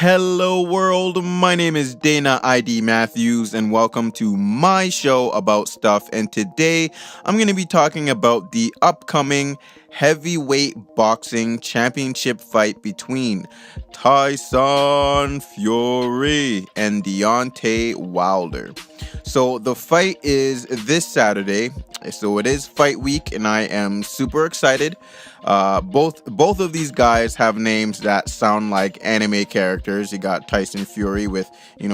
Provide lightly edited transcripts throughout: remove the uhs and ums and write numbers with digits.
Hello world, my name is Dana ID Matthews and welcome to my show about stuff, and today I'm going to be talking about the upcoming heavyweight boxing championship fight between Tyson Fury and Deontay Wilder. So the fight is this Saturday, so it is fight week and I am super excited. Both of these guys have names that sound like anime characters. You got Tyson Fury with,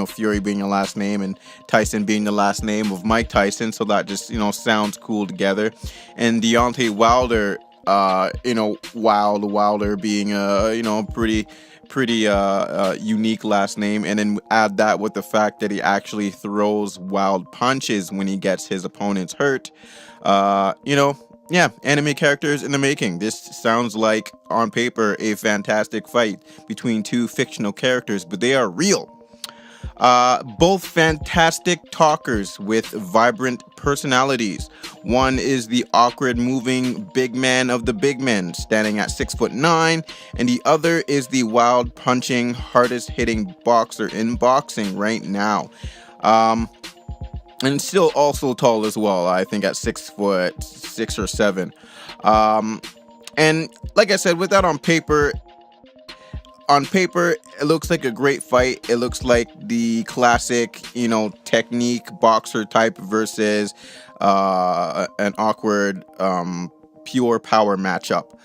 Fury being the last name and Tyson being the last name of Mike Tyson. So that just, sounds cool together. And Deontay Wilder, Wilder being a, pretty unique last name. And then add that with the fact that he actually throws wild punches when he gets his opponents hurt. Yeah, anime characters in the making. This sounds like, on paper, a fantastic fight between two fictional characters, but they are real. Both fantastic talkers with vibrant personalities. One is the awkward moving big man of the big men, standing at 6'9", and the other is the wild punching, hardest hitting boxer in boxing right now. And still also tall as well. I think at 6'6" or 7. And like I said, with that on paper, it looks like a great fight. It looks like the classic, technique boxer type versus an awkward, pure power matchup.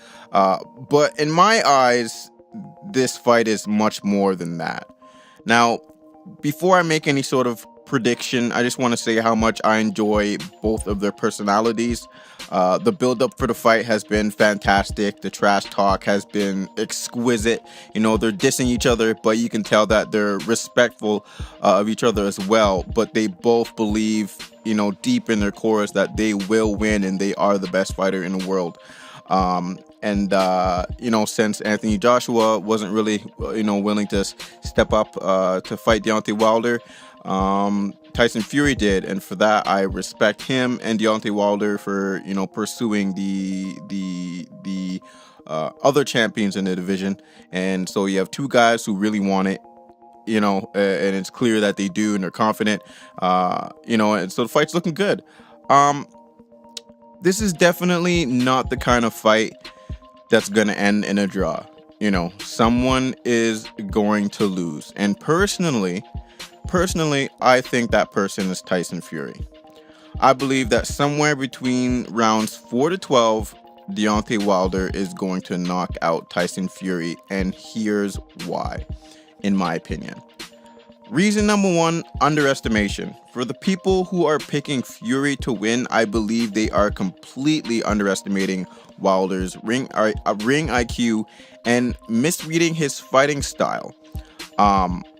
But in my eyes, this fight is much more than that. Now, before I make any sort of prediction, I just want to say how much I enjoy both of their personalities. The build-up for the fight has been fantastic. The trash talk has been exquisite. They're dissing each other, but you can tell that they're respectful of each other as well. But they both believe, deep in their cores that they will win and they are the best fighter in the world. Since Anthony Joshua wasn't really, willing to step up to fight Deontay Wilder, Tyson Fury did, and for that I respect him and Deontay Wilder for pursuing the other champions in the division. And so you have two guys who really want it, and it's clear that they do and they're confident, and so the fight's looking good. This is definitely not the kind of fight that's gonna end in a draw. Someone is going to lose, and personally, I think that person is Tyson Fury. I believe that somewhere between rounds 4 to 12, Deontay Wilder is going to knock out Tyson Fury, and here's why, in my opinion. Reason number one, underestimation. For the people who are picking Fury to win, I believe they are completely underestimating Wilder's ring IQ and misreading his fighting style.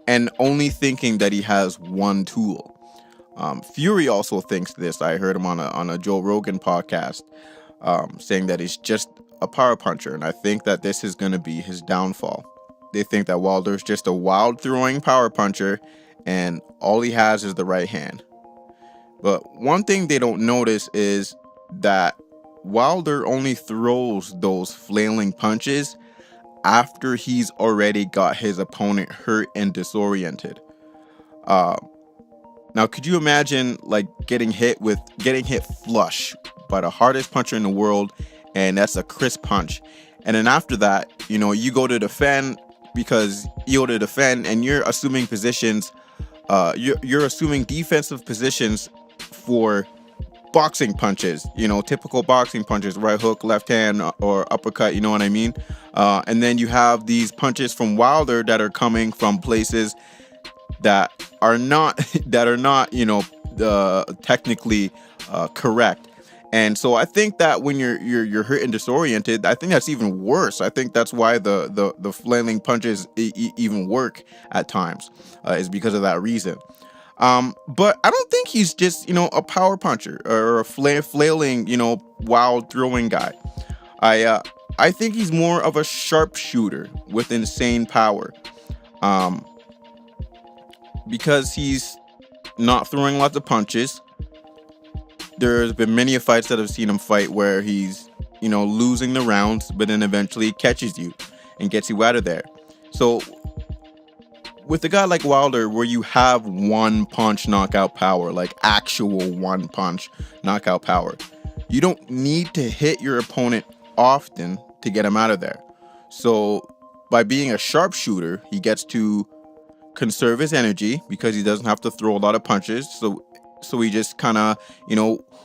And only thinking that he has one tool. Fury also thinks this. I heard him on a Joe Rogan podcast saying that he's just a power puncher, and I think that this is going to be his downfall. They think that Wilder's just a wild throwing power puncher, and all he has is the right hand. But one thing they don't notice is that Wilder only throws those flailing punches after he's already got his opponent hurt and disoriented. Now, could you imagine getting hit flush by the hardest puncher in the world, and that's a crisp punch, and then after that, you go to defend and you're assuming positions, you're assuming defensive positions for boxing punches, typical boxing punches, right hook, left hand, or uppercut, you know what I mean? And then you have these punches from Wilder that are coming from places that are not technically correct. And so I think that when you're hurt and disoriented, I think that's even worse. I think that's why the flailing punches even work at times, is because of that reason. But I don't think he's just, a power puncher or a flailing, wild throwing guy. I think he's more of a sharpshooter with insane power. Because he's not throwing lots of punches. There's been many fights that I've seen him fight where he's, losing the rounds, but then eventually catches you and gets you out of there. So with a guy like Wilder, where you have one punch knockout power, like actual one punch knockout power, you don't need to hit your opponent often to get him out of there. So by being a sharpshooter, he gets to conserve his energy because he doesn't have to throw a lot of punches. So he just kind of,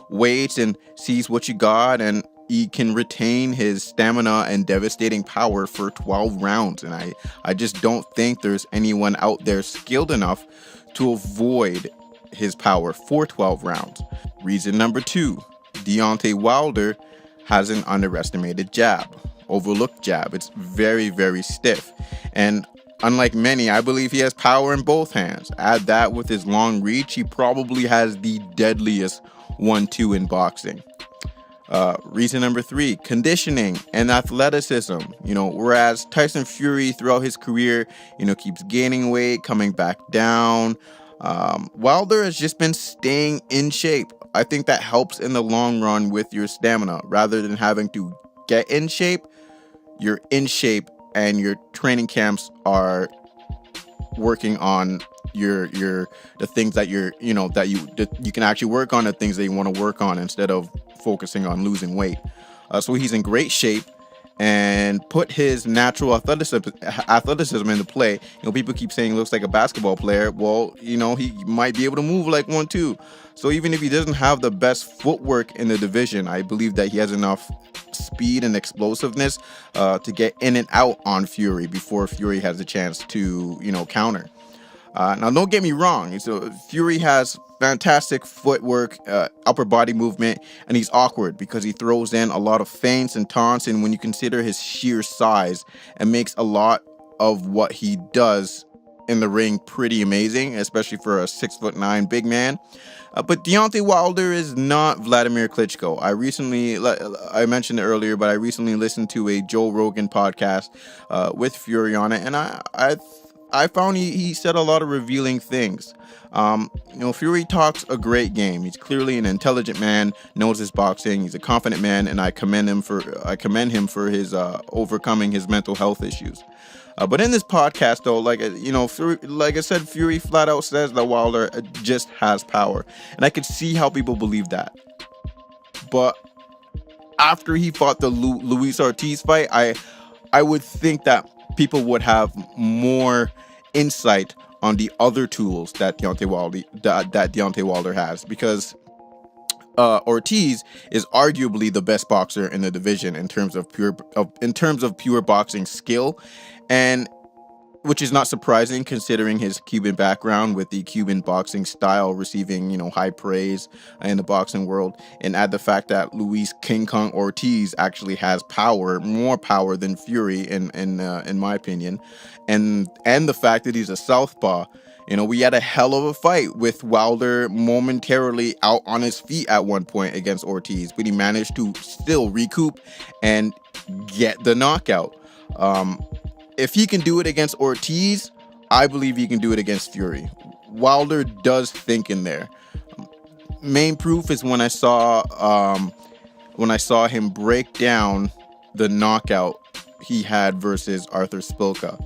waits and sees what you got, and he can retain his stamina and devastating power for 12 rounds. And I just don't think there's anyone out there skilled enough to avoid his power for 12 rounds. Reason number 2, Deontay Wilder has an underestimated jab, overlooked jab. It's very, very stiff. And unlike many, I believe he has power in both hands. Add that with his long reach, he probably has the deadliest 1-2 in boxing. Reason number 3, conditioning and athleticism. Whereas Tyson Fury throughout his career, keeps gaining weight, coming back down. Wilder has just been staying in shape. I think that helps in the long run with your stamina. Rather than having to get in shape, you're in shape, and your training camps are working on the things that you can actually work on, the things that you want to work on, instead of focusing on losing weight. So he's in great shape and put his natural athleticism into play. People keep saying he looks like a basketball player. Well, he might be able to move like one too. So even if he doesn't have the best footwork in the division, I believe that he has enough speed and explosiveness to get in and out on Fury before Fury has a chance to, counter. Now, don't get me wrong. So Fury has fantastic footwork, upper body movement, and he's awkward because he throws in a lot of feints and taunts. And when you consider his sheer size, it makes a lot of what he does in the ring pretty amazing, especially for a 6'9" big man. But Deontay Wilder is not Vladimir Klitschko. I mentioned it earlier, but I recently listened to a Joe Rogan podcast with Fury on it, and I found he said a lot of revealing things. Fury talks a great game. He's clearly an intelligent man, knows his boxing. He's a confident man, and I commend him for his overcoming his mental health issues. But in this podcast, though, Fury, like I said, Fury flat out says that Wilder just has power, and I could see how people believe that. But after he fought the Luis Ortiz fight, I would think that people would have more insight on the other tools that Deontay Wilder has, because Ortiz is arguably the best boxer in the division in terms of pure boxing skill, and which is not surprising considering his Cuban background, with the Cuban boxing style receiving, high praise in the boxing world. And add the fact that Luis King Kong Ortiz actually has more power than Fury in my opinion. And the fact that he's a southpaw. We had a hell of a fight with Wilder momentarily out on his feet at one point against Ortiz, but he managed to still recoup and get the knockout. If he can do it against Ortiz, I believe he can do it against Fury. Wilder does think in there. Main proof is when I saw him break down the knockout he had versus Arthur Spilka.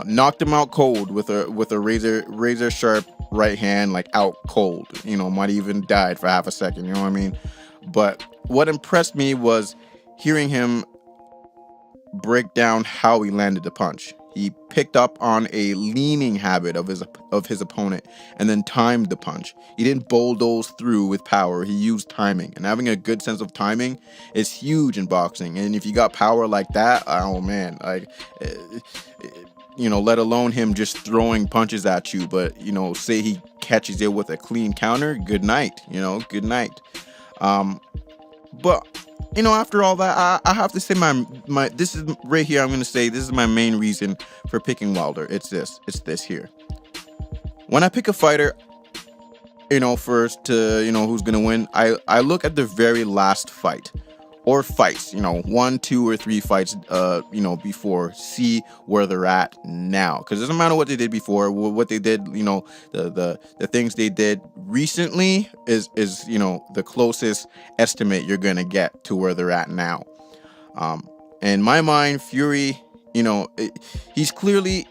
Knocked him out cold with a razor sharp right hand, like out cold. Might even died for half a second. You know what I mean? But what impressed me was hearing him break down how he landed the punch. He picked up on a leaning habit of his opponent and then timed the punch. He didn't bulldoze through with power. He used timing, and having a good sense of timing is huge in boxing. And if you got power like that, oh man, let alone him just throwing punches at you, but say he catches it with a clean counter, good night. Good night. But after all that, I have to say my this is right here. I'm going to say this is my main reason for picking Wilder. It's this here. When I pick a fighter, first to who's going to win, I look at the very last fight or fights, 1, 2, or 3 fights, before, see where they're at now. Because it doesn't matter what they did before, what they did, the things they did recently is the closest estimate you're going to get to where they're at now. In my mind, Fury, he's clearly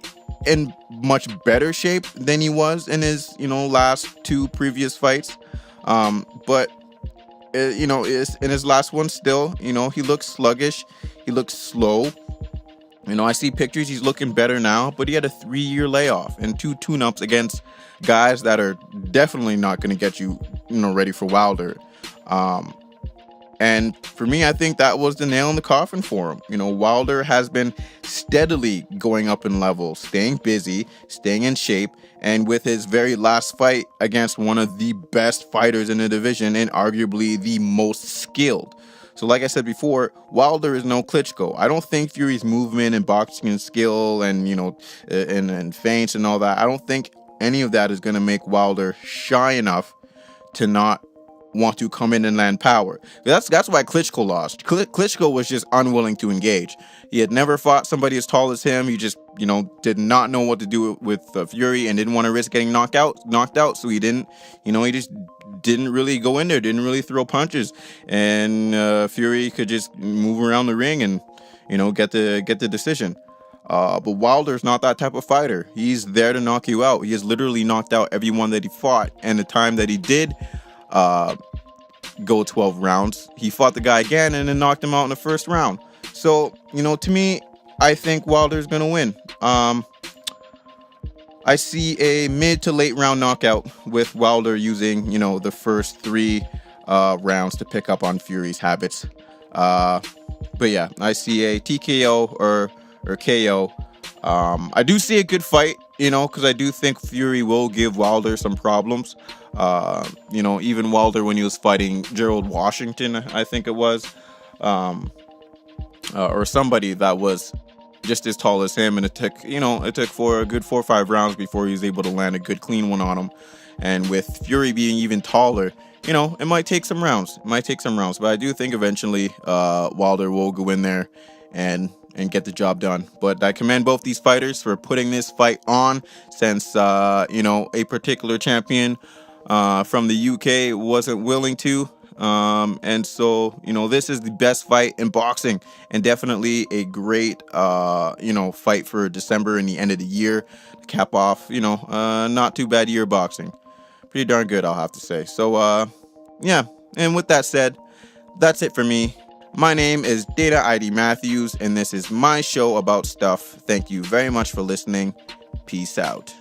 in much better shape than he was in his, last two previous fights. But is in his last one still, he looks sluggish. He looks slow. I see pictures. He's looking better now, but he had a 3-year layoff and 2 tune-ups against guys that are definitely not going to get you, ready for Wilder. And for me, I think that was the nail in the coffin for him. Wilder has been steadily going up in level, staying busy, staying in shape, and with his very last fight against one of the best fighters in the division and arguably the most skilled. So like I said before, Wilder is no Klitschko. I don't think Fury's movement and boxing and skill and, and feints and all that, I don't think any of that is going to make Wilder shy enough to not want to come in and land power. That's why Klitschko lost. Klitschko was just unwilling to engage. He had never fought somebody as tall as him. He just, did not know what to do with Fury and didn't want to risk getting knocked out. So he didn't, he just didn't really go in there, didn't really throw punches. And Fury could just move around the ring and, get the decision. But Wilder's not that type of fighter. He's there to knock you out. He has literally knocked out everyone that he fought. And the time that he did go 12 rounds, he fought the guy again and then knocked him out in the first round. So, to me, I think Wilder's going to win. I see a mid to late round knockout with Wilder using, the first 3 rounds to pick up on Fury's habits. But yeah, I see a TKO or KO. I do see a good fight, because I do think Fury will give Wilder some problems. Even Wilder when he was fighting Gerald Washington, I think it was, or somebody that was just as tall as him, and it took for a good 4 or 5 rounds before he was able to land a good clean one on him. And with Fury being even taller, it might take some rounds. But I do think eventually Wilder will go in there and get the job done. But I commend both these fighters for putting this fight on, since a particular champion from the UK wasn't willing to. And so, this is the best fight in boxing, and definitely a great, fight for December and the end of the year to cap off, not too bad year of boxing. Pretty darn good, I'll have to say. So, yeah. And with that said, that's it for me. My name is Data ID Matthews, and this is my show about stuff. Thank you very much for listening. Peace out.